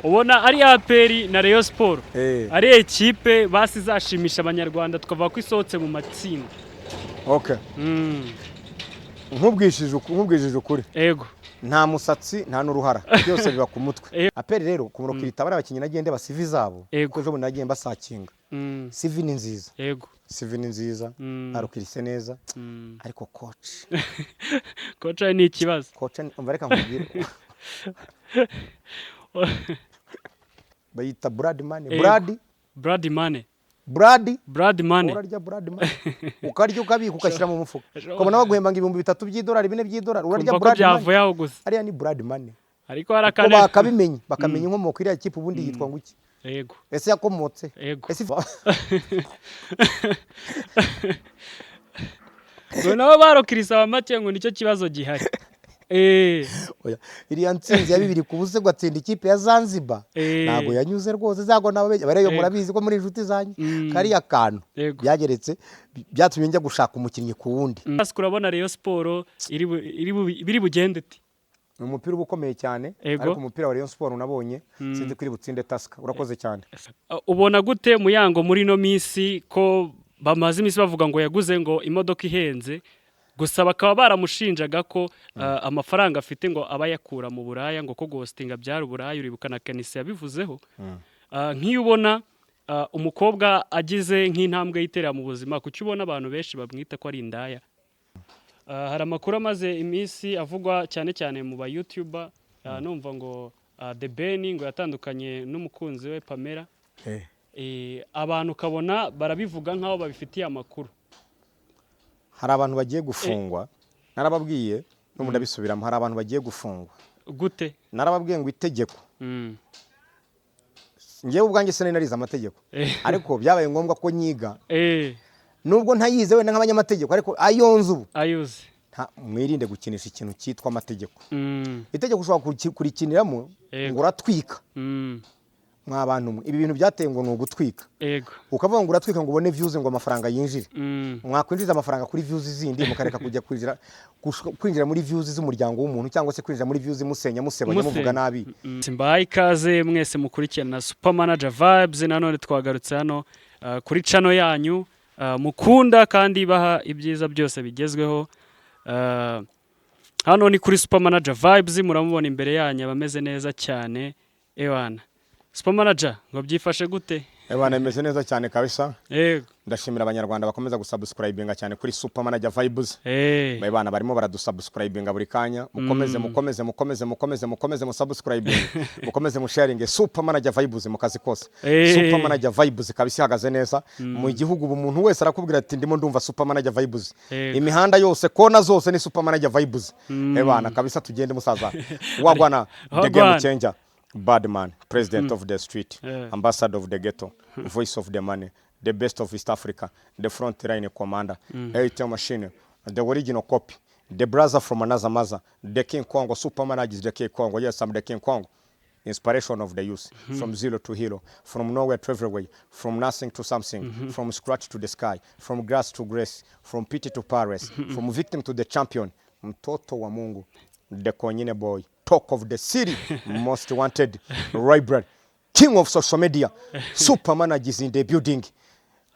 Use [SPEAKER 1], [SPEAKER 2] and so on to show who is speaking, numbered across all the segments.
[SPEAKER 1] ubona ari APR na Rayon Sport ari ekipe basizashimisha abanyarwanda tukavuga ko isohotse mu matsinda.
[SPEAKER 2] Okay. nkubwishije ukuri.
[SPEAKER 1] Ego.
[SPEAKER 2] Nta musatsi nta n'uruhara byose biba ku mutwe. APR rero kumurokirita bari abakinyi nagende basivi zabo kuko ejo nagiye mbasakinga. CV ni nziza.
[SPEAKER 1] Ego.
[SPEAKER 2] CV ni nziza, arukirise neza. Ariko coach.
[SPEAKER 1] Coach ni ikibazo.
[SPEAKER 2] Coach umva reka nkubwire. Bayita Brad Money.
[SPEAKER 1] Brad Money.
[SPEAKER 2] Urarya Brad Money. Ukarya ukabika ukashyira mu mufuka. Ukabona baguhemba ngo $3,000 $4 $5 urarya Brad Money. Ariya ni Brad Money.
[SPEAKER 1] Ariko harakane
[SPEAKER 2] bakamenya inkomoko iriya kipe ubundi yitwa nguki.
[SPEAKER 1] Ego.
[SPEAKER 2] Ese yakomotse. Ese
[SPEAKER 1] nabo barokirisa abamake ngo nicyo kibazo gihari.
[SPEAKER 2] Oya iriya ntsinzi ya 2 ku buze gatsinda ikipe ya Zanzibar ntago yanyuze rwose zago nababeje bareyo murabizi ko muri inshuti zanyu kariya kantu byageretse byatumye njya gushaka umukinnyi ku wundi.
[SPEAKER 1] Urabona Rayon Sport biri bugende ati
[SPEAKER 2] umupira ubukomeye cyane ariko umupira wa Rayon Sport unabonye sinzi kuri butsinde Tusker. Urakoze cyane.
[SPEAKER 1] Ubona gute Muyango muri no misi ko bamaze imisi bavuga ngo yaguze ngo imodoka ihenze gusa bakaba baramushinjaga ko amafaranga afite ngo abayakura mu Buraya ngo ko ghostinga byari Buraya uribukana Kanisi yabivuzeho. Nk'iyo ubona umukobwa agize nk'intambwe yiterera mu buzima kuki ubona abantu benshi bamwita ko ari indaya. Hari amakuru amaze imisi avugwa cyane cyane mu ba YouTuber numva ngo The Ben ngo yatandukanye n'umukunzi we Pamela. Abantu kabona barabivuga nkaho babifitiye amakuru.
[SPEAKER 2] Hari abantu bagiye gufungwa narababwiye n'umuntu abisubiramo. Hari abantu bagiye gufungwa
[SPEAKER 1] gute
[SPEAKER 2] narababwiye ngo itegeko ngiye ubwanjye se narize amategeko ariko byabaye ngombwa ko nyiga nubwo ntayize wenda nk'abanyamategeko ariko ayonzu
[SPEAKER 1] ayuze
[SPEAKER 2] mwirinde gukinisha ikintu cyitwa amategeko. Itegeko ushobora kurikiniramo ngo uratwika mwabantu ibi bintu byateye ngo n'ugutwika ukavuga ngo uratwika ngo ubone views ngo amafaranga yinjire mwakwinjiza amafaranga kuri views zindi mukareka kujya kwinjira muri views z'umuryango w'umuntu cyangwa se kwinjira muri views musenya musebanya muvuga nabi.
[SPEAKER 1] Simbaye ikaze mwese mukurikirana Super Manager Vibes nanone twagarutse hano kuri channel yanyu mukunda kandi baha ibyiza byose bigezweho. Hano ni kuri Super Manager Vibes muramubona imbere yanyu bameze neza cyane ewana. Super Manager ngo byifashe gute?
[SPEAKER 2] Ewana imeze neza cyane kabisa.
[SPEAKER 1] Yego.
[SPEAKER 2] Ndashimira abanyarwanda bakomeza gusubscribinga cyane kuri Super Manager Vibes. Bana barimo baradusubscribinga buri kanya. Mukomeze musubscribing. Mukomeze musharing Super Manager Vibes mu kazi kose. Super Manager Vibes kabisa ihagaze neza. Mu gihugu umuntu wese arakubwira ati ndimo ndumva Super Manager Vibes. Imihanda yose kona zose ni Super Manager Vibes. Bana kabisa tugende musaza. Wagwana the game changer. Badman, president of the street, ambassador of the ghetto, voice of the money, the best of East Africa, the front line commander, ATM machine, the original copy, the brother from another mother, the King Kongo, Super Manager is the King Kongo. Yes, I'm the King Kongo. Inspiration of the youth, from zero to hero, from nowhere to everywhere, from nothing to something, from scratch to the sky, from grass to grace, from pity to Paris, from victim to the champion, mtoto wa Mungu, the Konyine boy. Talk of the city, most wanted, Rybrid, king of social media, Super Managers in the building.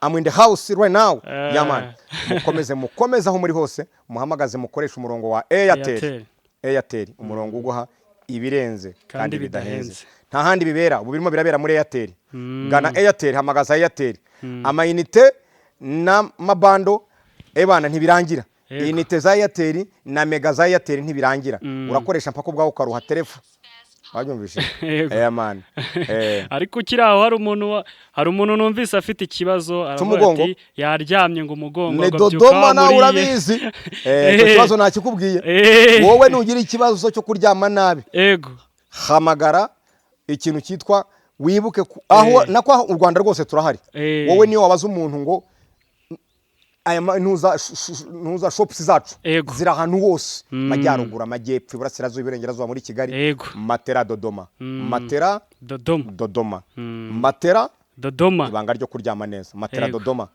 [SPEAKER 2] I'm in the house right now. Yeah man. Mukomeze aho muri hose, muhamagaze mukoresha umurongo wa Airtel, umurongo uguha ibirenze kandi bidahenze. Nta handi bibera, ubu birimo birabera muri Airtel. Gana Airtel, hamagaza Airtel. Amayinite na mabando ebana ntibirangira. Inite za Airtel na mega za Airtel ntibirangira. Urakoresha mpaka ubwaho ukaruha telefone. Wabyumvishe? Man.
[SPEAKER 1] Ariko kiraho hari umuntu numvise afite ikibazo aravuga ati yaryamye ngo umugongo
[SPEAKER 2] gabyuka. Ne Dodoma na urabizi. Ikibazo nakikubwiye. Wowe nugira ikibazo cyo kuryama nabi.
[SPEAKER 1] Ego.
[SPEAKER 2] Hamagara ikintu cyitwa wibuke aho nako u Rwanda rwose turahari. Wowe niyo wabaza umuntu ngo aya ntuza shops zacu zira ahantu hose majyarugura majyepfo iburasirazuba iburengerazuba muri Kigali. Matera Dodoma. Matera Dodoma. Matera
[SPEAKER 1] Dodoma.
[SPEAKER 2] Ibanga ryo kuryama neza. Matera Dodoma.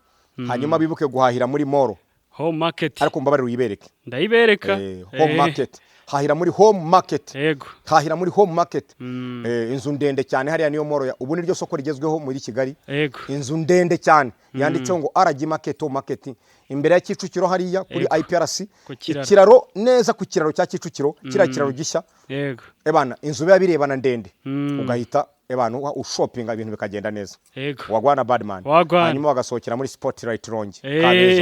[SPEAKER 2] Hanyuma bibuke guhahira muri Moro
[SPEAKER 1] Home Market.
[SPEAKER 2] Ariko mbabarira uyibereke.
[SPEAKER 1] Ndayibereka.
[SPEAKER 2] Home Market. hahira muri home market
[SPEAKER 1] yego
[SPEAKER 2] hahira muri home market inzu ndende cyane hariya niyo moro ubu niryo soko rigezweho muri Kigali
[SPEAKER 1] yego
[SPEAKER 2] inzu ndende cyane yanditseho ngo RG market home market imbere ya Kicukiro hariya kuri IPRC ikiraro neza ku kiraro cya Kicukiro kiraro gishya
[SPEAKER 1] yego
[SPEAKER 2] ebana inzu biba birebana ndende ugahita ebana ushoppinga ibintu bikagenda neza
[SPEAKER 1] yego
[SPEAKER 2] wagwana badman hanyuma wagasohokera muri Spotlight Lounge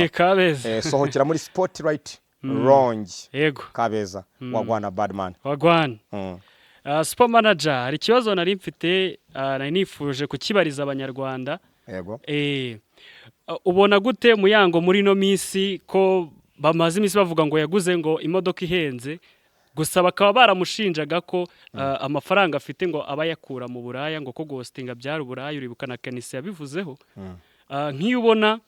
[SPEAKER 1] Kabeza
[SPEAKER 2] sohokera muri Spotlight Lounge
[SPEAKER 1] yego
[SPEAKER 2] Kabeza wagwana badman
[SPEAKER 1] wagwana super manager hari ikibazo nari mfite nari nifuje kukibariza abanyarwanda
[SPEAKER 2] yego
[SPEAKER 1] ubona gute Muyango muri no misi ko bamaze imisi bavuga ngo yaguze ngo imodoka ihenze gusa bakaba baramushinjaga ko amafaranga afite ngo aba yakura mu buraya ngo ko ghostinga byari uburaya uribuka na Kanisi yabivuzeho nk'iyo ubona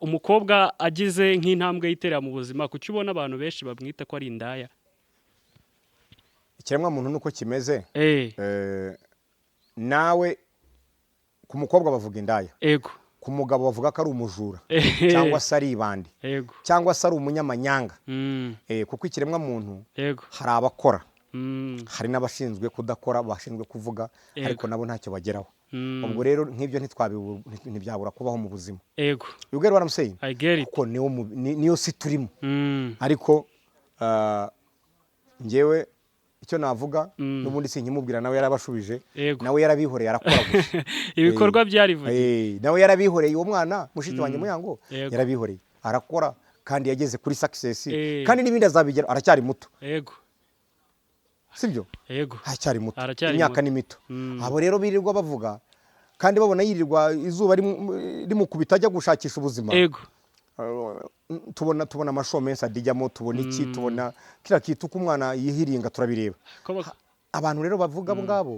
[SPEAKER 1] umukobwa agize nk'intambwe yiterera mu buzima kuki ubona abantu benshi bamwita ko ari indaya
[SPEAKER 2] ikiremwa muntu nuko kimeze nawe ku mukobwa bavuga indaya
[SPEAKER 1] yego
[SPEAKER 2] ku mugabo bavuga ko ari umujura cyangwa se ari ibandi cyangwa se ari umunyamanyanga kuko ikiremwa muntu hari abakora hari n'abashinzwe kudakora bashinzwe kuvuga ariko nabo ntacyo bageraho ubwo rero nk'ibyo ntibyabura kubaho mu buzima
[SPEAKER 1] yego
[SPEAKER 2] you get what I'm saying kuko niyo si turimo ariko njyewe icyo navuga n'ubundi sinkimubwira nawe yarabashubije nawe yarabihoreye arakora gusa
[SPEAKER 1] ibikorwa byarivuye
[SPEAKER 2] nawe yarabihoreye uwo mwana mushiki wanjye Muyango yarabihoreye arakora kandi yageze kuri success kandi n'ibindi azabigera aracyari muto
[SPEAKER 1] yego
[SPEAKER 2] sibyo
[SPEAKER 1] yego
[SPEAKER 2] aracyari muto imyaka ni mito abo rero birirwa bavuga kandi babona yirirwa izuba rimukubita ajya gushakisha ubuzima
[SPEAKER 1] yego
[SPEAKER 2] tubona amashow menshi adijyamo tubona iki tubona kira kitu ku mwana yihiringa turabireba abantu rero bavuga abo ngabo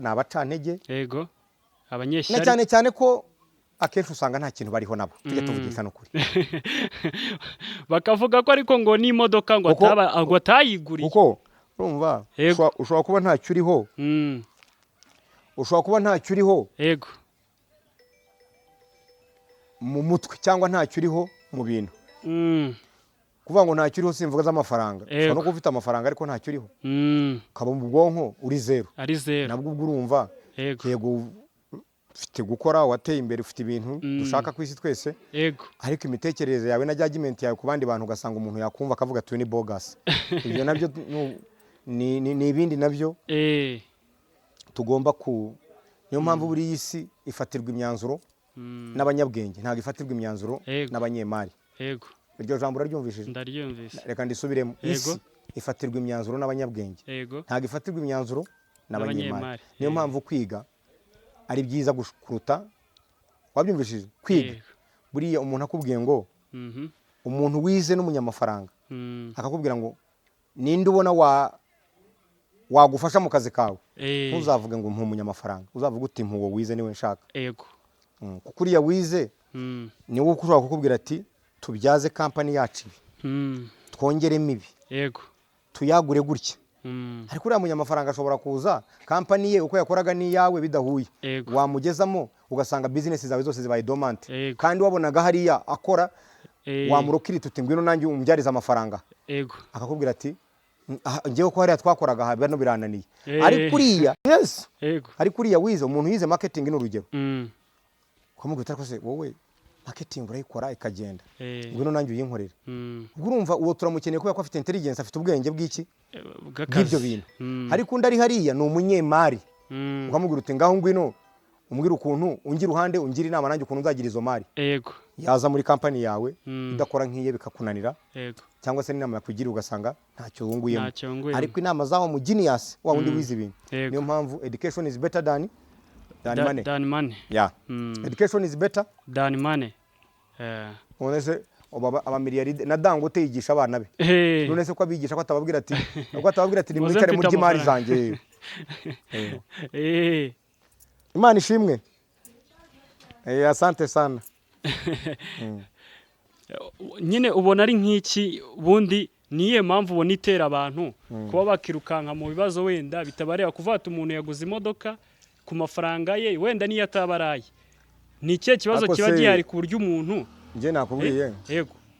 [SPEAKER 2] ni abacantege
[SPEAKER 1] yego abanyeshyari
[SPEAKER 2] cyane cyane ko akenshi usanga nta kintu bariho nabo tujye tuvugisha n'ukuri
[SPEAKER 1] bakavuga ko ariko ngo n'imodoka ngo atayiguriye
[SPEAKER 2] kuko urumva ushobora kuba ntacyo uriho ushobora kuba ntacyo uriho
[SPEAKER 1] yego
[SPEAKER 2] mu mutwe cyangwa ntacyo uriho mu bintu kuvuga ngo ntacyo uriho simvuga z'amafaranga ushobora no kuba ufite amafaranga ariko ntacyo uriho ukaba mu bwonko uri zero nabwo ubwo urumva yego ufite gukora wateye imbere ufite ibintu dushaka ku isi twese ariko imitekerereze yawe na judgment yawe ku bandi bantu ugasanga umuntu yakumva akavuga ati ni bogus ibyo nabyo ni ibindi nabyo tugomba niyo mpamvu buri isi ifatirwa imyanzuro n'abanyabwenge ntabwo ifatirwa imyanzuro n'abanyemari iryo jambo uraryumvishije reka ndisubiremo isi ifatirwa imyanzuro n'abanyabwenge ntabwo ifatirwa imyanzuro n'abanyemari niyo mpamvu kwiga ari byiza kuruta wabyumvishije kwiga buriya umuntu akubwiye ngo umuntu wize n'umunyamafaranga akakubwira ngo ninde ubona wagufasha mu kazi kawe ntuzavuge ngo mpu umunyamafaranga uzavuga uti mpuwo wize niwe nshaka kuko uriya wize niwe ushobora kukubwira ati tubyaze kampani yacu ibi twongeremo ibi tuyagure gutya ariko uriya munyamafaranga ashobora kuza kampani ye uko yakoraga n'iyawe bidahuye wamugezamo ugasanga bizinesi zawe zose zibaye domante kandi wabonaga hariya akora wamurokirita uti ngwino nanjye umbyariza amafaranga akakubwira ati ngewe ko hariya twakoraga aha bano birananiye ariko uriya ariko uriya wize umuntu yize marketing ni urugero ukamubwira ko se wowe marketing urayikora ikagenda ngwino nanjye uyinkorere ubwo urumva uwo turamukeneye kubera ko afite intelligence afite ubwenge bw'iki bw'ibyo bintu ariko undi ari hariya ni umunyemari ukamubwira uti ngaho ngwino umbwira ukuntu ungira uruhande ungira inama nanjye ukuntu uzagira izo mari yaza muri kampani yawe idakora nk'iye bikakunanira cyangwa se n'inama yakugira ugasanga ntacyo wunguyemo ariko inama zawo mu genius wa wundi wize ibintu niyo mpamvu education is better than money yeah education is better
[SPEAKER 1] than money
[SPEAKER 2] none se abamiliyari na Dangote yigisha abana be none se ko abigisha ko atababwira ati nimwikare mu by'imari zanjye Imana ishimwe asante sana
[SPEAKER 1] nyine ubona ari nk'iki bundi niye mpamvu ubona itera abantu kuba bakirukanka mu bibazo wenda bitabareba kuvata umuntu yaguze imodoka ku mafaranga ye wenda niyo atabaraye ni ikihe kibazo kiba gihari ku buryo umuntu
[SPEAKER 2] njye nakubwiye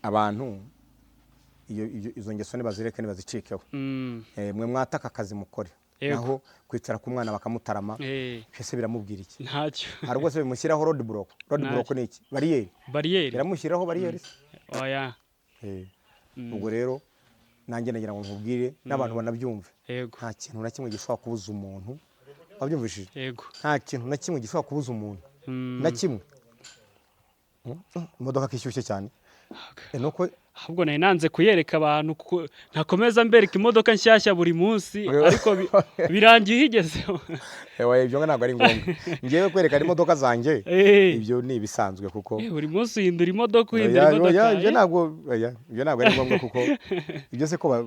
[SPEAKER 2] abantu izo ngeso nibazireke nibazicikeho. Mwe mwataka akazi mukore naho kwicara ku mwana bakamutarama ese biramubwira iki?
[SPEAKER 1] Ntacyo.
[SPEAKER 2] Hari rwose bimushyiraho road block ni iki? Barriere biramushyiraho barriere.
[SPEAKER 1] Oya.
[SPEAKER 2] Ubwo rero nanjye nagira ngo nkubwire n'abantu banabyumve, nta kintu na kimwe gishobora kubuza umuntu, wabyumvishije? Nta kintu na kimwe gishobora kubuza umuntu na kimwe. Imodoka kishyushye cyane nuko
[SPEAKER 1] ahubwo nari nanze kuyereka abantu ntakomeza mbereka imodoka nshyashya buri munsi, ariko birangiye higezeho.
[SPEAKER 2] Ibyo ntabwo ari ngombwa ngewe kwerekana imodoka zanjye, ibyo ni ibisanzwe kuko
[SPEAKER 1] buri munsi uhindura imodoka
[SPEAKER 2] ibyo ntabwo ari ngombwa kuko ibyo se ko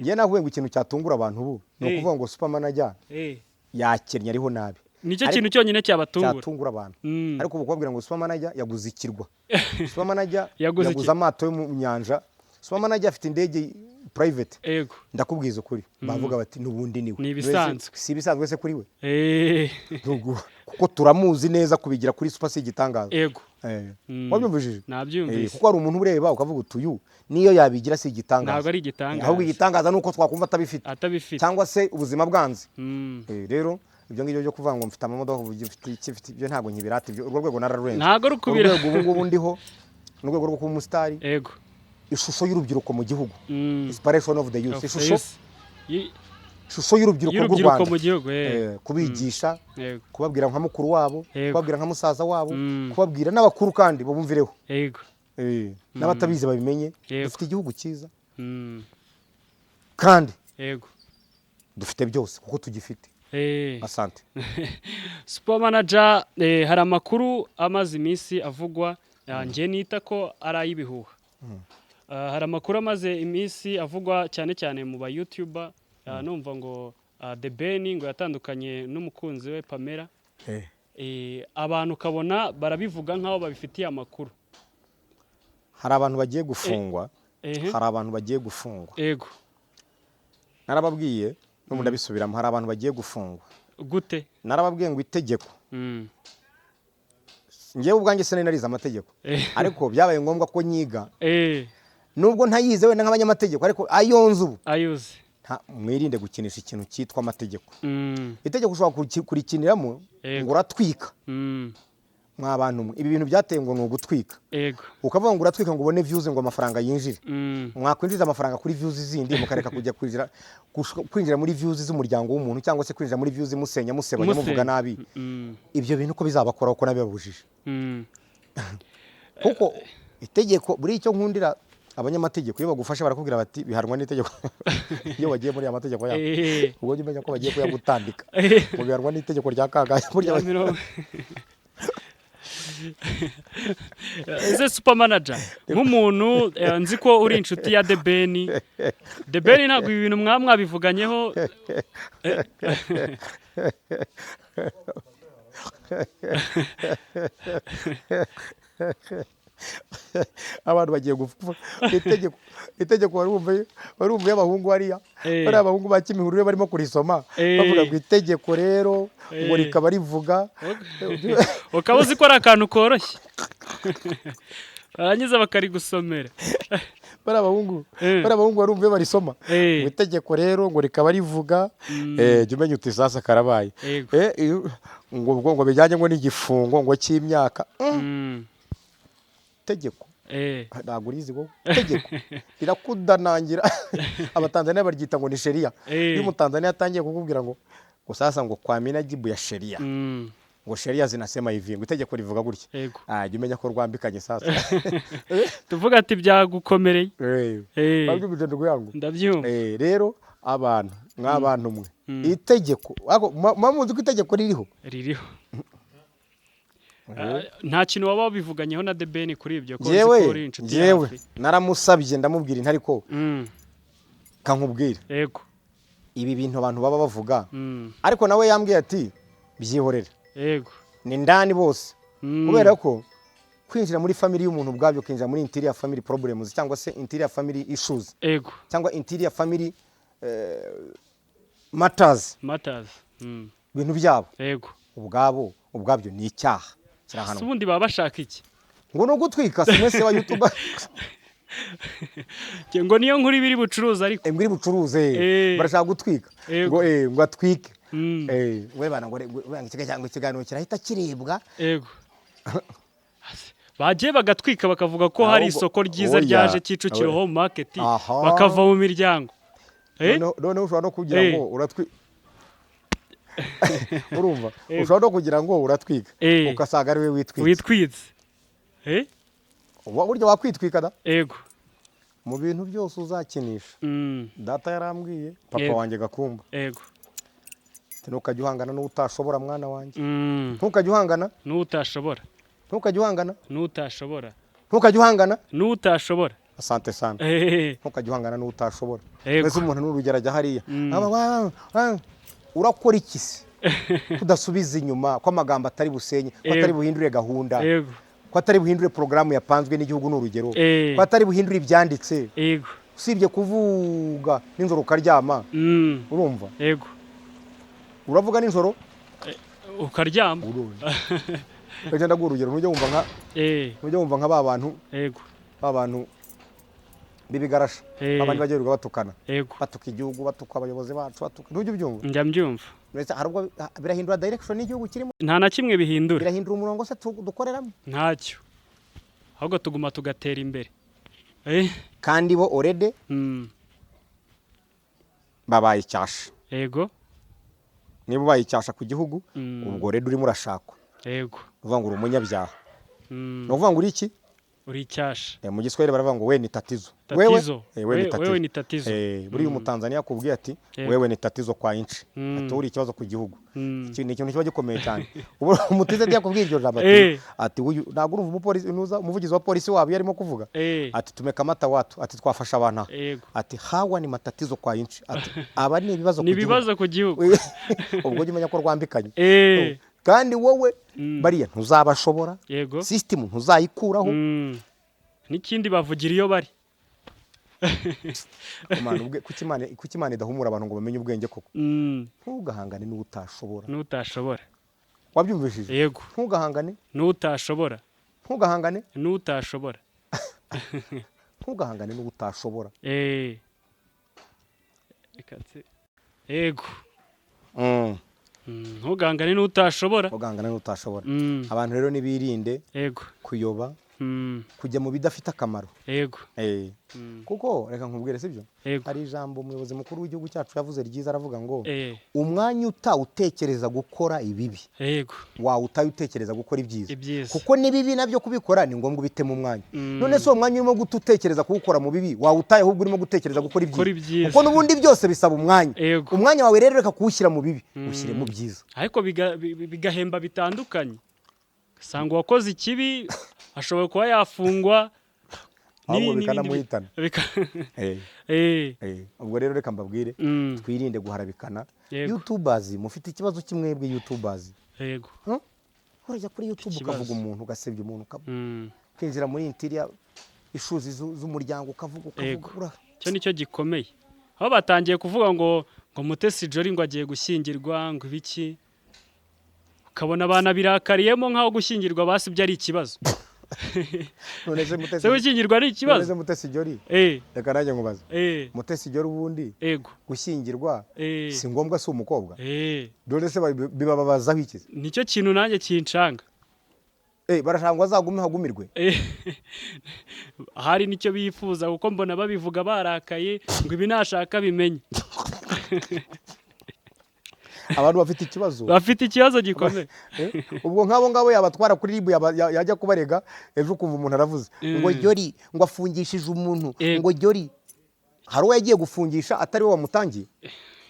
[SPEAKER 2] ngewe navuye ngo ikintu cyatungura abantu ubu ni ukuvuga ngo Supermanager yakennye ariho nabi.
[SPEAKER 1] Nicyo kintu cyonyine
[SPEAKER 2] cyatungura abantu. Ariko ubukobwira ngo Supermanager yaguze ikirwa, Supermanager yaguze amato yo mu nyanja, Supermanager afite indege private. Ndakubwiza ukuri bavuga bati nubundi niwe. Si ibisanzwe se kuri we? Kuko turamuzi neza kubigira kuri Super si igitangaza. Wabyumvishije?
[SPEAKER 1] Nabyumvise.
[SPEAKER 2] Kuko hari umuntu ureba ukavuga utuyu niyo yabigira si igitangaza.
[SPEAKER 1] Ntabwo ari igitangaza.
[SPEAKER 2] Ahubwo igitangaza nuko twakumva atabifite cyangwa se ubuzima bwanze. Rero ibyo ngibyo byo kuvuga ngo mfite amamodoka mfite ibyo ntabwo nkibirata, ibyo urwo rwego nararurenze.
[SPEAKER 1] Ntabwo rukubira.
[SPEAKER 2] Ubu ngubu ndiho n'urwego rwo kuba umusitari. Ishusho y'urubyiruko mu gihugu, inspiration of the youth. Ishusho y'urubyiruko rw'u Rwanda, kubigisha, kubabwira nka mukuru wabo, kubabwira nka musaza wabo, kubabwira n'abakuru kandi bumvireho, n'abatabizi babimenye. Dufite igihugu cyiza kandi dufite byose kuko tugifite. Asante.
[SPEAKER 1] Supermanager, hari amakuru amaze iminsi avugwa, nge nita ko ari ay'ibihuha. Hari amakuru amaze iminsi avugwa cyane cyane mu ba YouTuber, numva ngo The Ben ngo yatandukanye n'umukunzi we Pamela. Abantu ukabona barabivuga nkaho babifitiye amakuru.
[SPEAKER 2] Hari abantu bagiye gufungwa, hari abantu bagiye gufungwa. Narababwiye n'ubu ndabisubiramo, hari abantu bagiye gufungwa.
[SPEAKER 1] Gute?
[SPEAKER 2] Narababwiye ngo itegeko. Ngewe ubwanjye se narize amategeko, ariko byabaye ngombwa ko nyiga. Nubwo ntayize wenda nk'abanyamategeko, ariko ayonze ubu. Mwirinde gukinisha ikintu cyitwa amategeko. Itegeko ushobora kurikiniramo ngo uratwika. Mwabantu ibi bintu byateye ngo ni ugutwika. Ukavuga ngo uratwika ngo ubone views ngo amafaranga yinjire. Mwakwinjiza amafaranga kuri views zindi mukareka kujya kwinjira muri views z'umuryango w'umuntu cyangwa se kwinjira muri views musenya musebanya muvuga nabi. Ibyo bintu ko bizabakora uko nabibabujije. Kuko itegeko buri icyo nkundira abanyamategeko iyo bagufasha barakubwira bati biharwa n'itegeko. Iyo bagiye muri amategeko yabo ubwo umenya ko bagiye kuyagutandika ngo biharwa n'itegeko rya Kagaye burya.
[SPEAKER 1] Ese Supermanager nk'umuntu nzi ko uri inshuti ya The Ben. The Ben ntabwo ibi bintu mwabivuganyeho.
[SPEAKER 2] Abantu bagiye gupfa itegeko warumva y'abahungu hariya, bari abahungu ba Kimihurure barimo kurisoma bavuga ngo itegeko rero ngo rikaba rivuga.
[SPEAKER 1] Ukaba uzi ko ari akantu koroshye barangiza bakarigusomera.
[SPEAKER 2] Bari abahungu barumva barisoma ngo itegeko rero ngo rikaba rivuga. Jya umenya uti sasa karabaye ngo bijyanye ngo n'igifungo ngo cy'imyaka. Tegeko ntabwo urizi wowe. Tegeko rirakudanangira. Abatanzania baryita ngo ni sheria. Iyo umutanzania atangiye kukubwira ngo sasa ngo kwa minajibu ya sheria, ngo sheria zinasema hivi, ngo itegeko rivuga gutya, jya umenya ko rwambikanye sasa.
[SPEAKER 1] Tuvuga ati byagukomereye.
[SPEAKER 2] Babyumvise ndugu yangu.
[SPEAKER 1] Ndabyumva.
[SPEAKER 2] Rero abantu mw'abantu mwe itegeko muzi ko itegeko ririho.
[SPEAKER 1] Nta kintu waba wabivuganyeho na The Ben kuri ibyo ko
[SPEAKER 2] uri inshuti yawe? Naramusabye ndamubwira intari ko kankubwira ibi bintu abantu baba bavuga, ariko nawe yambwiye ati byihorere. Ni ndani bose, kubera ko kwinjira muri family y'umuntu ubwabyo, kwinjira muri interior family problems cyangwa se interior family issues cyangwa interior family matters ibintu byabo ubwabyo ni icyaha.
[SPEAKER 1] Ubundi baba bashaka iki?
[SPEAKER 2] Ngo no gutwika semese wa YouTuber.
[SPEAKER 1] ngo niyo nkuru ibiri bucuruza ariko
[SPEAKER 2] ngo iri bucuruze barashaka gutwika ngo atwike we bana ngo ikiganiro kirahita kirebwa
[SPEAKER 1] yego bagiye bagatwika bakavuga ko hari isoko ryiza ryaje Kicukiro home market bakava mu miryango
[SPEAKER 2] none ushobora no kugira ngo uratwika urumva ushobora no kugira ngo uratwika ugasanga ari we
[SPEAKER 1] witwitse
[SPEAKER 2] buryo wakwitwika da
[SPEAKER 1] yego
[SPEAKER 2] mu bintu byose uzakinisha data yarambwiye papa wanjye Gakumba
[SPEAKER 1] yego
[SPEAKER 2] ntukajya uhangana n'utashobora mwana wanjye ntukajya uhangana
[SPEAKER 1] n'utashobora
[SPEAKER 2] ntukajya uhangana
[SPEAKER 1] n'utashobora
[SPEAKER 2] ntukajya uhangana
[SPEAKER 1] n'utashobora
[SPEAKER 2] asante sana ntukajya uhangana n'utashobora mbese umuntu n'urugero ajya hariya urakora iki se kudasubiza inyuma ko amagambo atari busenye ko atari buhindure gahunda ko atari buhindure porogaramu yapanzwe n'igihugu n'urugero ko atari buhindure ibyanditse usibye kuvuga n'inzoro ukaryama urumva
[SPEAKER 1] yego
[SPEAKER 2] uravuga n'inzoro
[SPEAKER 1] ukaryama
[SPEAKER 2] ugenda guha urugero ntujya wumva nka ba bantu bibigarasha abandi bagirirwa batukana batuka igihugu batuka abayobozi bacu ntujya ubyumva
[SPEAKER 1] njya mbyumva
[SPEAKER 2] hari ubwo birahindura direction y'igihugu kirimo
[SPEAKER 1] nta na kimwe bihindura
[SPEAKER 2] birahindura umurongo se dukoreramo
[SPEAKER 1] ntacyo ahubwo tuguma tugatera imbere
[SPEAKER 2] kandi bo already babaye icyasha
[SPEAKER 1] yego
[SPEAKER 2] niba ubaye icyasha ku gihugu ubwo rero urimo urashakwa
[SPEAKER 1] yego
[SPEAKER 2] uvuga ngo uri umunyabyaha ni ukuvuga ngo uri iki
[SPEAKER 1] uri icyasha
[SPEAKER 2] mu giswahili baravuga ngo we ni tatizo
[SPEAKER 1] wewe ni tatizo
[SPEAKER 2] buriya umutanzaniya akubwiye ati wewe ni tatizo kwa inci ati uri ikibazo ku gihugu ni ikintu kiba gikomeye cyane umutize yakubwiye iryo jambo ati ntabwo urumva umuvugizi wa polisi wabo yarimo kuvuga ati tumekamata watu ati twafasha abantu ati hawa ni matatizo kwa inci ati aba ni ibibazo
[SPEAKER 1] ku gihugu
[SPEAKER 2] ubwo ujya umenya ko rwambikanye kandi wowe bariya ntuzabashobora sisitemu ntuzayikuraho
[SPEAKER 1] n'ikindi bavugira iyo bari
[SPEAKER 2] kuki Imana idahumura abantu ngo bamenye ubwenge koko ntugahangane n'utashobora wabyumvishije
[SPEAKER 1] yego
[SPEAKER 2] ntugahangane
[SPEAKER 1] n'utashobora
[SPEAKER 2] ntugahangane
[SPEAKER 1] n'utashobora
[SPEAKER 2] ntugahangane n'utashobora
[SPEAKER 1] yego ntugahangane n'utashobora
[SPEAKER 2] abantu rero nibirinde kuyoba kujya mu bidafite akamaro
[SPEAKER 1] yego
[SPEAKER 2] kuko reka nkubwire sibyo hari ijambo umuyobozi mukuru w'igihugu cyacu yavuze ryiza aravuga ngo umwanya utawutekereza gukora ibibi wawutaye utekereza gukora ibyiza kuko n'ibibi nabyo kubikora ni ngombwa ubitemo umwanya none se uwo mwanya urimo gutekereza kuwukora mu bibi wawutaye ahubwo urimo gutekereza gukora ibyiza kuko n'ubundi byose bisaba umwanya wawe rero reka kuwushyira mu bibi ushyire mu byiza
[SPEAKER 1] ariko bigahemba bitandukanye usanga uwakoze ikibi ashobora kuba yafungwa
[SPEAKER 2] ahubwo bikanamuhitana ubwo rero reka mbabwire twirinde guharabikana YouTubers mufite ikibazo kimwebwe YouTubers
[SPEAKER 1] yego
[SPEAKER 2] urajya kuri YouTube ukavuga umuntu ugasebya umuntu ukinjira muri interior ishuzi z'umuryango ukavuga
[SPEAKER 1] cyo nicyo gikomeye aho batangiye kuvuga ngo Mutesi Jolly ngo agiye gushyingirwa ngo ibiki ukabona abana birakariyemo nk'aho gushyingirwa basibye ari ikibazo
[SPEAKER 2] none
[SPEAKER 1] se gushyingirwa ari ikibazo
[SPEAKER 2] none se Mutesi Jolly reka nanjye nkubaza Mutesi Jolly ubundi gushyingirwa si ngombwa si umukobwa none se bibabazaho iki
[SPEAKER 1] nicyo kintu nanjye kincanga
[SPEAKER 2] barashaka ngo azagume hagumirwe
[SPEAKER 1] hari nicyo bifuza kuko mbona babivuga barakaye ngo ibi nashaka bimenye
[SPEAKER 2] abantu
[SPEAKER 1] bafite ikibazo gikomeye
[SPEAKER 2] ubwo nk'abo ngabo yabatwara kuri ribu yajya kubarega ejo ukumva umuntu aravuze ngo Jolly ngo afungishije umuntu ngo Jolly hari uwo yagiye gufungisha atari we wamutangiye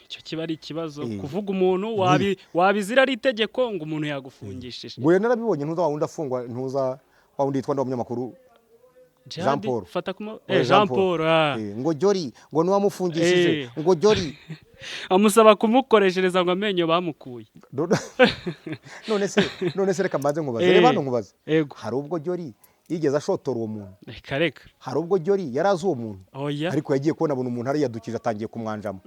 [SPEAKER 1] icyo kiba ari ikibazo kuvuga umuntu wabizira ari itegeko ngo umuntu yagufungishije
[SPEAKER 2] ngo narabibonye ntuza wawundi afungwa ntuza wawundi yitwa n'umunyamakuru Jean Paul
[SPEAKER 1] Jean Paul
[SPEAKER 2] ngo Jolly ngo niwamufungishije ngo Jolly
[SPEAKER 1] amusaba kumukoreshereza ngo amenyo bamukuye
[SPEAKER 2] none se reka mbanze nkubaze reba hano nkubaze hari ubwo Jolly yigeze ashotora uwo muntu
[SPEAKER 1] reka
[SPEAKER 2] hari ubwo Jolly yarazi uwo muntu ariko yagiye kubona abona umuntu ariyadukije atangiye kumwanjama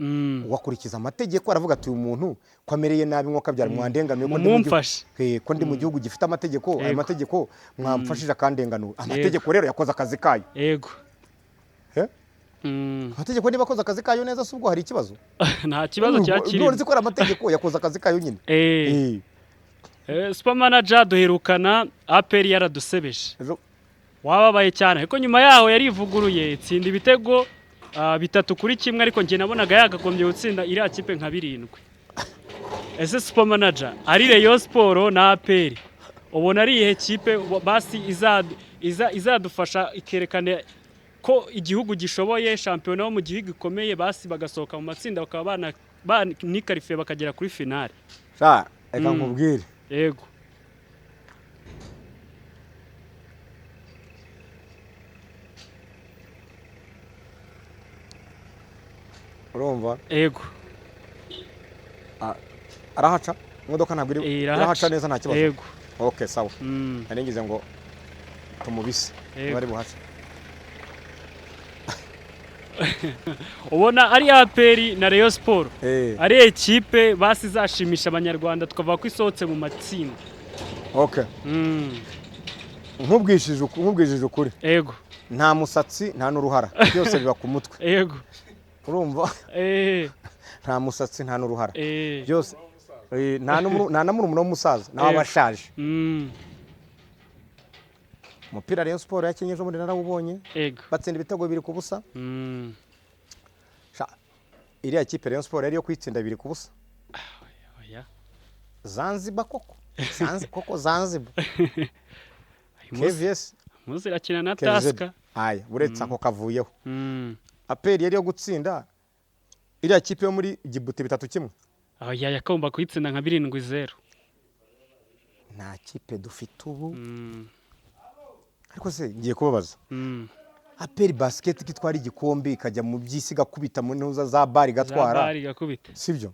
[SPEAKER 2] wakurikiza amategeko aravuga ati uyu muntu ko amereye nabi nko kabyara mwandengamiye ko ndi mu gihugu gifite amategeko ayo mategeko mwamfashije akandenganura amategeko rero yakoze akazi kayo amategeko niba akoze akazi kayo neza, si ubwo hari ikibazo?
[SPEAKER 1] nta kibazo cyakiriye.
[SPEAKER 2] none zikora amategeko yakoze akazi kayo nyine.
[SPEAKER 1] Super manager duherukana APR yaradusebeje, wababaye cyane, ariko nyuma yaho yarivuguruye itsinda ibitego 3-1, ariko njye nabonaga yagagombye gutsinda iriya kipe nka 7. Ese Super manager ari Rayon Sport na APR, ubona ari ihe kipe basi izadufasha ikerekane ko igihugu gishoboye, shampiyona wo mu gihugu ikomeye, basi bagasohoka mu matsinda bakaba nikarifiye bakagera kuri finale?
[SPEAKER 2] Reka nkubwire.
[SPEAKER 1] Yego.
[SPEAKER 2] Urumva?
[SPEAKER 1] Yego.
[SPEAKER 2] Arahaca imodoka ntabwo irahaca neza, nta kibazo.
[SPEAKER 1] Yego.
[SPEAKER 2] Okay, sawa. Ngize ngo tumubise bari buhaca.
[SPEAKER 1] Ubona ari APR na Rayon Sport ari ekipe basi zashimisha abanyarwanda tukavuga ko isohotse mu matsinda.
[SPEAKER 2] Okay. Nkubwishije ukuri.
[SPEAKER 1] Yego.
[SPEAKER 2] Nta musatsi nta n'uruhara, byose biba ku mutwe.
[SPEAKER 1] Yego.
[SPEAKER 2] Urumva? Nta musatsi nta n'uruhara, byose nta na murumuna w'umusaza nawe abashaje. Umupira Rayon Sport yakinye ejo muri narawubonye, batsinda ibitego 2-0. Iriya kipe Rayon Sport yari yo kwitsinda 2-0. Zanzibar koko, Zanzibar. KVS
[SPEAKER 1] muzirakina na Taska.
[SPEAKER 2] Buretse ako kavuyeho. APR yari yo gutsinda iriya kipe yo muri Djibouti 3-1.
[SPEAKER 1] Yakomba kuyitsinda nka 7-0.
[SPEAKER 2] Nta kipe dufite ubu. Ariko se ngiye kubabaza. APR basket kitwara igikombe ikajya mu byisi gakubita mu ntuza za bari gatwara. Sibyo?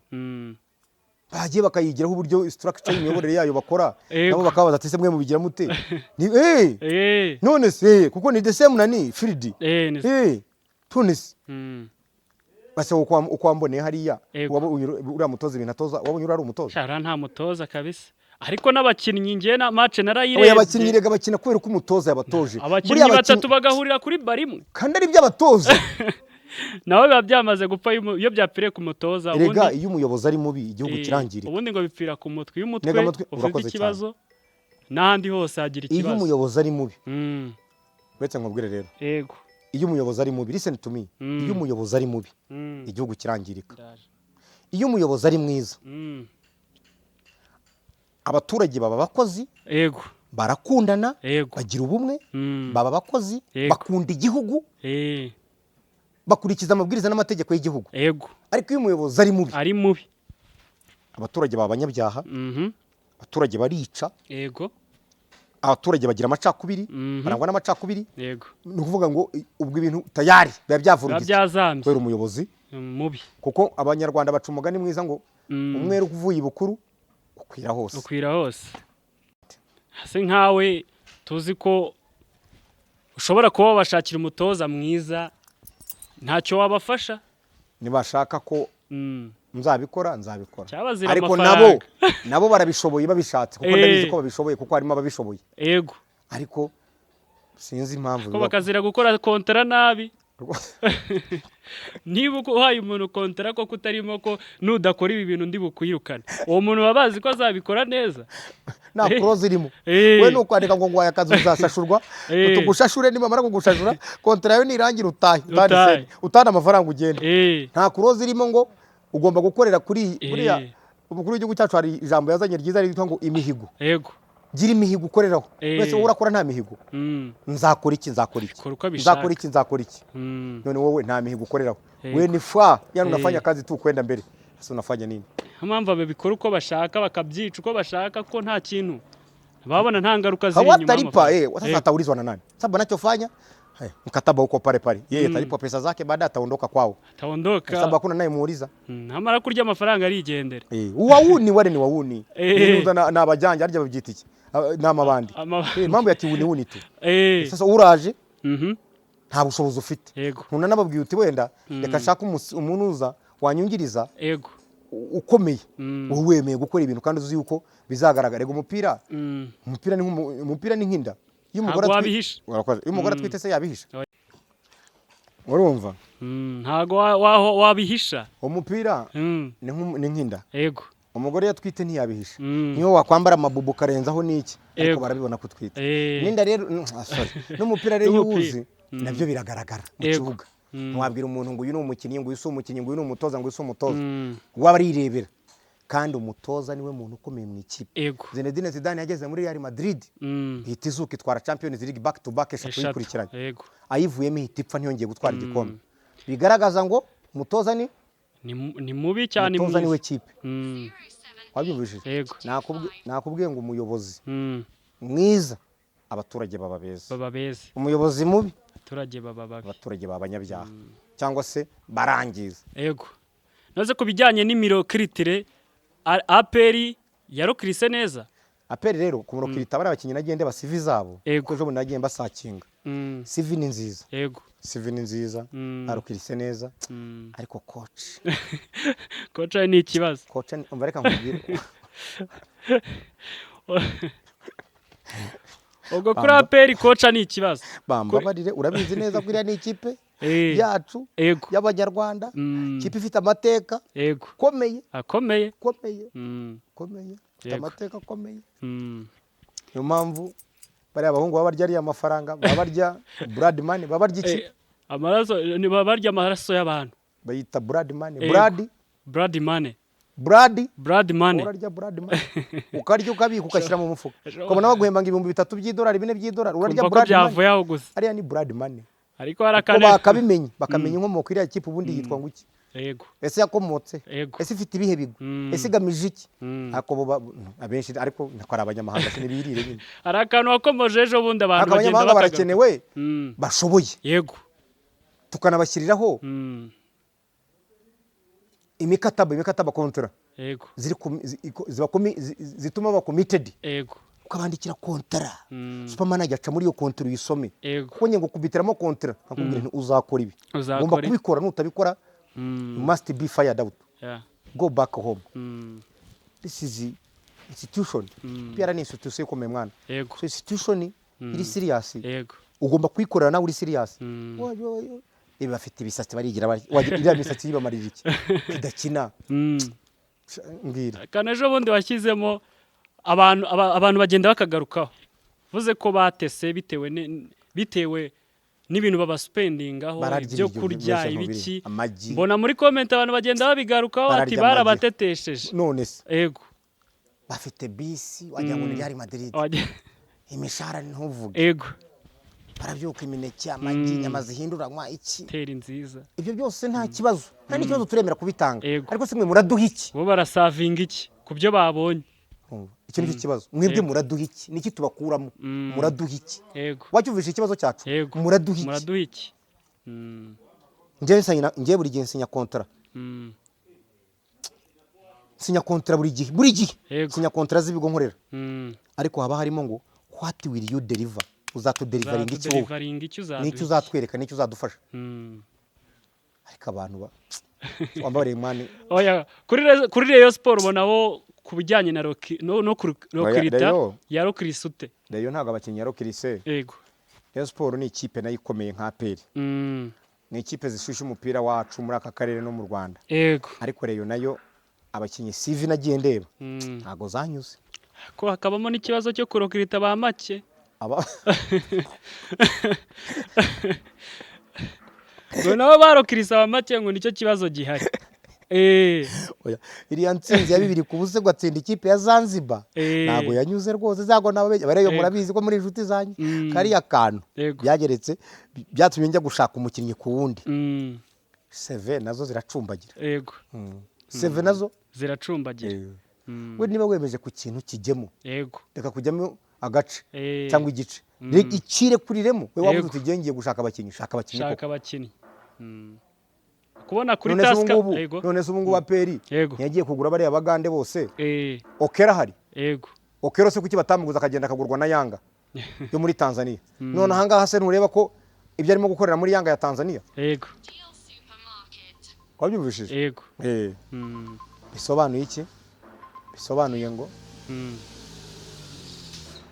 [SPEAKER 2] Bagiye bakayigiraho uburyo structure y'imiyoborere yayo bakora, nabo bakabaza ati se mwe mubigira mute? None se kuko ni the same nani field. Tunis. Base ukwambone hariya uriya mutoza ibintu atoza, wabonye uri umutoza?
[SPEAKER 1] Shara nta mutoza kabisa. Ariko n'abakinnyi ngiye na match narayirebye.
[SPEAKER 2] Abakinnyi rega bakina kubera ko umutoza yabatoje.
[SPEAKER 1] Abakinnyi 3 bagahurira kuri barimwe.
[SPEAKER 2] Kandi ari by'abatoza.
[SPEAKER 1] Nawe biba byamaze gupfa iyo byapfire ku mutoza.
[SPEAKER 2] Rega iyo umuyobozi ari mubi igihugu kirangirika.
[SPEAKER 1] Ubundi ngo bipfira ku mutwe, iyo umutwe ufite ikibazo n'ahandi hose hagira ikibazo.
[SPEAKER 2] Iyo umuyobozi ari mubi. Wetse nkubwire rero.
[SPEAKER 1] Yego.
[SPEAKER 2] Iyo umuyobozi ari mubi, listen to me. Iyo umuyobozi ari mubi igihugu kirangirika. Iyo umuyobozi ari mwiza, abaturage baba bakozi, barakundana, bagira ubumwe, baba bakozi, bakunda igihugu, bakurikiza amabwiriza n'amategeko y'igihugu. Ariko iyo umuyobozi ari mubi, abaturage baba abanyabyaha, abaturage barica, abaturage bagira amacakubiri, barangwa n'amacakubiri. Ni ukuvuga ngo ubwo ibintu tayari biba byavurugitse kubera umuyobozi
[SPEAKER 1] mubi.
[SPEAKER 2] Kuko abanyarwanda baca umugani mwiza ngo umwere uvuye ibukuru ukwira hose. Hase nkawe tuzi ko ushobora kuba wabashakira umutoza mwiza, ntacyo wabafasha. Nibashaka ko nzabikora.
[SPEAKER 1] Ariko
[SPEAKER 2] nabo barabishoboye babishatse, kuko ndabizi ko babishoboye, kuko harimo ababishoboye. Ariko sinzi impamvu
[SPEAKER 1] ko bakazira gukora kontara nabi. Niba uhaye umuntu kontara ko kutarimo ko nudakora ibi bintu ndi bukwirukana, uwo muntu babazi ko azabikora neza.
[SPEAKER 2] Nta proze irimo. We nukwandika ngo ngwaya akazi uzasashurwa, utugushashure nimamara kugushashura kontara yo nirangira utana amafaranga ugenda. Nta proze irimo ngo ugomba gukorera kuri buriya umukuru w'igihugu cyacu hari ijambo yazanye ryiza ryitwa ngo imihigo. Gira imihigo ukoreraho. Wese urakora nta mihigo. Nzakora iki? None wowe nta mihigo ukoreraho. We ni fa yani unafanya kazi tu kwenda mbele. Sasa unafanya nini?
[SPEAKER 1] Mpamvu babikora uko bashaka, bakabyica uko bashaka, ko nta kintu babona nta ngaruka ziri nyuma.
[SPEAKER 2] Hawatalipa sasa ataulizwa na nani? Sababu anachofanya mkataba huko pale. Yeye atalipwa pesa zake, baada ataondoka kwao. Sababu hakuna naye muuliza.
[SPEAKER 1] Namara kurya amafaranga arigendera.
[SPEAKER 2] Uwauni wale ni wauni. Ninuza na abajanja arya babyita iki? N'amabandi. Mambo ya kiwuni tu. Sasa uraje nta bushobozi ufite. Ntuna nababwiye uti wenda reka shaka umuntu uza wanyungiriza ukomeye, wemeye gukora ibintu kandi uzi yuko bizagaragara. Umupira ni nk'inda. Iyo umugore atwite se yabihisha. Urumva?
[SPEAKER 1] ntago wabihisha
[SPEAKER 2] umupira ni nk'inda
[SPEAKER 1] yego
[SPEAKER 2] umugore yatwite ntiyabihisha niyo wakwambara amabubu karenzaho n'iki ariko barabibona kutwita n'inda rero n'umupira rero uwuzi nabyo biragaragara mu kibuga ntiwabwira umuntu ngo uyu ni umukinnyi ngo uyu si umukinnyi ngo uyu ni umutoza ngo uyu si umutoza waba arirebera kandi umutoza niwe muntu ukomeye mu ikipe Zinedine Zidane yageze muri Real Madrid ihita izuka itwara Champions League back to back eshatu yikurikiranye ayivuyemo ihita ipfa ntiyongeye gutwara igikombe bigaragaza ngo umutoza
[SPEAKER 1] ni mubi cyane
[SPEAKER 2] umutoza niwe kipe wabyumvishije nakubwiye ngo umuyobozi mwiza abaturage baba beza umuyobozi mubi abaturage b'abanyabyaha cyangwa se barangiza
[SPEAKER 1] yego noze ku bijyanye n'imirokiritire aperi yarokirise neza
[SPEAKER 2] aperi rero ku murokirita bari abakinnyi nagende basivi zabo kuko ejo bundi nagiye mbasakinga sivi ni nziza
[SPEAKER 1] yego
[SPEAKER 2] sivi ni nziza arokirise neza ariko coach
[SPEAKER 1] ni ikibazo
[SPEAKER 2] coach umva reka nkubwire
[SPEAKER 1] ubwo kuri aperi coach ni ikibazo
[SPEAKER 2] bambabarire urabizi neza ko iriya ni ikipe yacu y'abanyarwanda ikipe ifite amateka akomeye ifite amateka akomeye niyo mpamvu bariya abahungu baba barya ariya mafaranga baba barya blood money baba barya iki
[SPEAKER 1] baba barya amaraso y'abantu
[SPEAKER 2] bayita blood money
[SPEAKER 1] blood money
[SPEAKER 2] urarya blood money ukarya ukabika ukashyira mu mufuka ukabona baguhemba ngo $3,000 $4 by'idolari urarya blood money ariya ni blood money
[SPEAKER 1] ariko harakane
[SPEAKER 2] bakabimenya bakamenya inkomoko iriya kipe ubundi yitwa ngo iki
[SPEAKER 1] yego
[SPEAKER 2] ese yakomotse ese ifite ibihe bigo ese igamije iki ako abenshi ariko nakora abanyamahanga sinibirire nyine
[SPEAKER 1] arakantu wakomoje ejo bundi abantu
[SPEAKER 2] bagenda barakenewe bashoboye
[SPEAKER 1] yego
[SPEAKER 2] tukanabashyiriraho imikataba kontra
[SPEAKER 1] yego
[SPEAKER 2] zituma ba committed
[SPEAKER 1] yego
[SPEAKER 2] ukabandikira kontara supermanager aca muri iyo kontara uyisome kuko ngo kubitiramo kontara akubwira nti uzakora ibi ugomba kubikora nutabikora you must be fired out go back home this is institution pia ni institution ikomeye mwana so institution iri serious ugomba kuyikorera nawe uri serious ibi bafite ibisatsi barigira iriya misatsi yibamarira iki kidakina mbwira
[SPEAKER 1] kana ejo bundi washyizemo abantu bagenda bakagarukaho vuze ko batese bitewe n'ibintu babasupendingaho ibyo kurya ibiki mbona muri comment abantu bagenda babigarukaho ati barabatetesheje
[SPEAKER 2] none se
[SPEAKER 1] yego
[SPEAKER 2] bafite bisi wagira ngo ni Real Madrid imishara ntuvuge
[SPEAKER 1] yego
[SPEAKER 2] barabyuka imineke amagi inyama zihinduranywa iki
[SPEAKER 1] teri nziza
[SPEAKER 2] ibyo byose nta kibazo nta n'ikibazo turemera kubitanga ariko simwe muraduha iki
[SPEAKER 1] bo barasavinga iki kubyo babonye
[SPEAKER 2] icyo nicyo kibazo mwebwe muraduha iki niki tubakuramo muraduha iki wacyumvisha ikibazo cyacu muraduha iki njyewe buri gihe nsinya kontara buri gihe sinya kontara z'ibigo nkorera ariko haba harimo ngo what will you deliver uzatuderivaringa iki wowe n'icyo uzatwereka n'icyo uzadufasha ariko abantu wambaye mani
[SPEAKER 1] oya kuri Rayon Sport ubonaho ku bijyanye na no rokirita ya rokirisute
[SPEAKER 2] Rayon ntabwo abakinnyi ya rokirise
[SPEAKER 1] yego
[SPEAKER 2] Rayon Sport ni ikipe nayo ikomeye nka APR ni ikipe zishusha umupira wacu muri aka karere no mu Rwanda
[SPEAKER 1] yego
[SPEAKER 2] ariko Rayon nayo abakinnyi CV nagiye ndeba ntago zanyuze
[SPEAKER 1] ko hakabamo n'ikibazo cyo kurokirita ba make ngo nabo barokirisa ba make ngo nicyo kibazo gihari
[SPEAKER 2] oya iriya nsinzi ya 2 ku busa gwatsinda ikipe ya Zanzibar ntago yanyuze rwose zago nabareyo murabizi ko muri inshuti zanyu kariya kantu byageretse byatumye njya gushaka umukinnyi ku wundi CV nazo ziracumbagira
[SPEAKER 1] yego
[SPEAKER 2] CV nazo
[SPEAKER 1] ziracumbagira
[SPEAKER 2] we niba wemeje ku kintu kijemo
[SPEAKER 1] yego
[SPEAKER 2] reka kujyamo agace cyangwa igice ikire kuriremo we wabuze utugengiye gushaka abakinnyi shaka
[SPEAKER 1] abakinnyi kubona kuri taska
[SPEAKER 2] yego none se ubungu wa peri yagiye kugura bari abagande bose okera hari
[SPEAKER 1] yego
[SPEAKER 2] okero se kuki batamuguza akagenda akagurwa na Yanga yo muri Tanzania none ahanga hase nureba ko ibyo arimo gukorera muri Yanga ya Tanzania
[SPEAKER 1] yego
[SPEAKER 2] kwabyumvishije
[SPEAKER 1] yego
[SPEAKER 2] bisobanuye iki bisobanuye ngo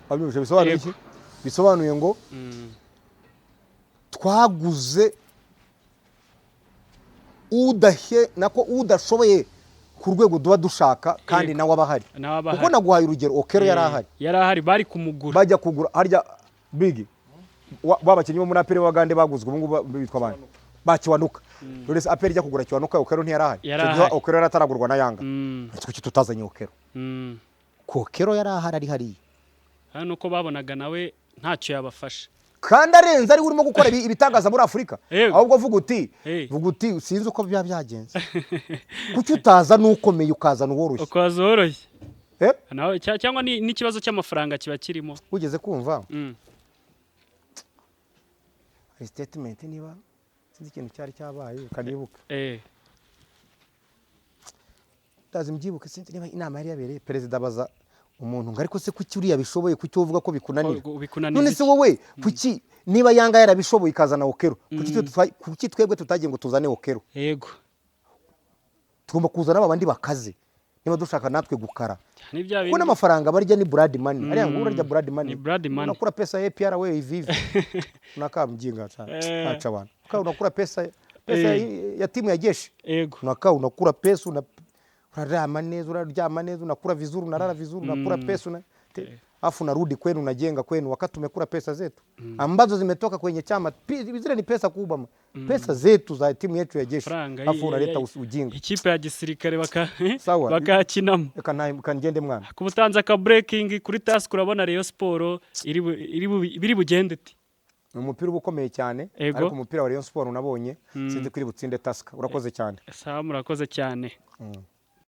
[SPEAKER 2] kwabyumvishije bisobanuye iki bisobanuye ngo twaguze udashoboye ku rwego duba dushaka kandi nawe aba ahari kuko naguhaye urugero Okero yari ahari
[SPEAKER 1] bari kumugura
[SPEAKER 2] bajya kugura harya bigi babakinnyi bo muri aperi w'Abagande baguzwe ubu ngubu bitwa abantu bakiwanuka rero aperi ijya kugura kiwanuka Okero ntiyari ahari Okero yari ataragurwa na Yanga kuki tutazanye Okero ko Okero yari ahari ari hariya
[SPEAKER 1] hano uko babonaga nawe ntacyo yabafasha
[SPEAKER 2] kandi arenze ari urimo gukora ibitangaza muri Afurika ahubwo vuga uti sinzi uko byagenze kuki utaza n'ukomeye ukazana uworoshye
[SPEAKER 1] ukaza woroshye cyangwa n'ikibazo cy'amafaranga kiba kirimo
[SPEAKER 2] ugeze kumva statement niba sinzi ikintu cyari cyabaye kanibuka ndazi mbyibuke sinzi niba inama yari yabereye perezida abaza umuntu ngo ariko se kuki uriya bishoboye kuki uvuga ko bikunanira none se wowe kuki niba Yanga yarabishoboye ikazana Okero kuki twebwe tutagiye ngo tuzane Okero
[SPEAKER 1] yego
[SPEAKER 2] tugomba kuzana abandi bakaze niba dushaka natwe gukara kuko n'amafaranga barya ni Brad Money ariya ngo urarya Brad Money unakura pesa ya APR wewe hivi unakamjinga sana acha bwana unakura pesa ya timu ya jeshi
[SPEAKER 1] yego
[SPEAKER 2] unakura pesa unaryama neza unakula vizuri unalala vizuri unakula pesa afu unarudi kwenu unajenga kwenu wakati tumekula pesa zetu ambazo zimetoka kwenye chama zile ni pesa kubwa pesa zetu za timu yetu ya jeshi afu unaleta ujinga
[SPEAKER 1] ikipe ya gisirikare bakakinamo
[SPEAKER 2] kanjende mwana
[SPEAKER 1] kubutanza ka breaking kuri task urabona Rayon Sport biri bugende ati
[SPEAKER 2] umupira ubukomeye cyane ariko umupira wa Rayon Sport unabonye sinzi kuri butsinde task urakoze cyane
[SPEAKER 1] sawa murakoze cyane